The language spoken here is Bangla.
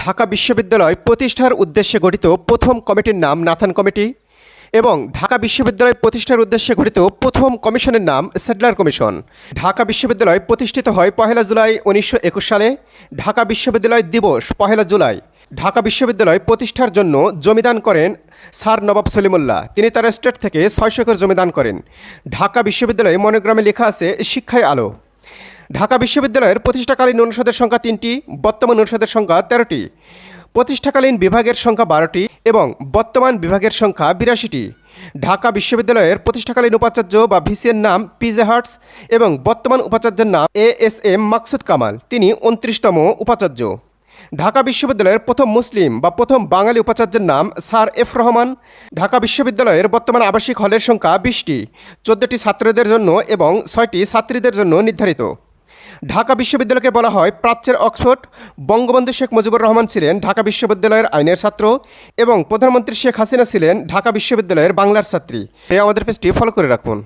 ঢাকা বিশ্ববিদ্যালয় প্রতিষ্ঠার উদ্দেশ্যে গঠিত প্রথম কমিটির নাম নাথান কমিটি এবং ঢাকা বিশ্ববিদ্যালয় প্রতিষ্ঠার উদ্দেশ্যে গঠিত প্রথম কমিশনের নাম স্যাডলার কমিশন। ঢাকা বিশ্ববিদ্যালয় প্রতিষ্ঠিত হয় 1 জুলাই 1921 সালে। ঢাকা বিশ্ববিদ্যালয় দিবস 1 জুলাই। ঢাকা বিশ্ববিদ্যালয় প্রতিষ্ঠার জন্য জমিদান করেন স্যার নবাব সলিমুল্লাহ। তিনি তার এস্টেট থেকে 600 একর জমিদান করেন। ঢাকা বিশ্ববিদ্যালয়ে মনোগ্রামে লেখা আছে শিক্ষায় আলো। ঢাকা বিশ্ববিদ্যালয়ের প্রতিষ্ঠাকালীন অনুষদের সংখ্যা 3টি, বর্তমান অনুষদের সংখ্যা 13টি। প্রতিষ্ঠাকালীন বিভাগের সংখ্যা 12টি এবং বর্তমান বিভাগের সংখ্যা 82টি। ঢাকা বিশ্ববিদ্যালয়ের প্রতিষ্ঠাকালীন উপাচার্য বা ভিসির নাম পিজে হার্টস এবং বর্তমান উপাচার্যের নাম ASM মাকসুদ কামাল। তিনি 29তম উপাচার্য। ঢাকা বিশ্ববিদ্যালয়ের প্রথম মুসলিম বা প্রথম বাঙালি উপাচার্যের নাম স্যার এফ রহমান। ঢাকা বিশ্ববিদ্যালয়ের বর্তমান আবাসিক হলের সংখ্যা 20টি, 14টি ছাত্রদের জন্য এবং 6টি ছাত্রীদের জন্য নির্ধারিত। ঢাকা বিশ্ববিদ্যালয়কে বলা হয় প্রাচ্যের অক্সফোর্ড। বঙ্গবন্ধু শেখ মুজিবুর রহমান ছিলেন ঢাকা বিশ্ববিদ্যালয়ের আইনের ছাত্র এবং প্রধানমন্ত্রী শেখ হাসিনা ছিলেন ঢাকা বিশ্ববিদ্যালয়ের বাংলার ছাত্রী। আমাদের পেজটি ফলো করে রাখুন।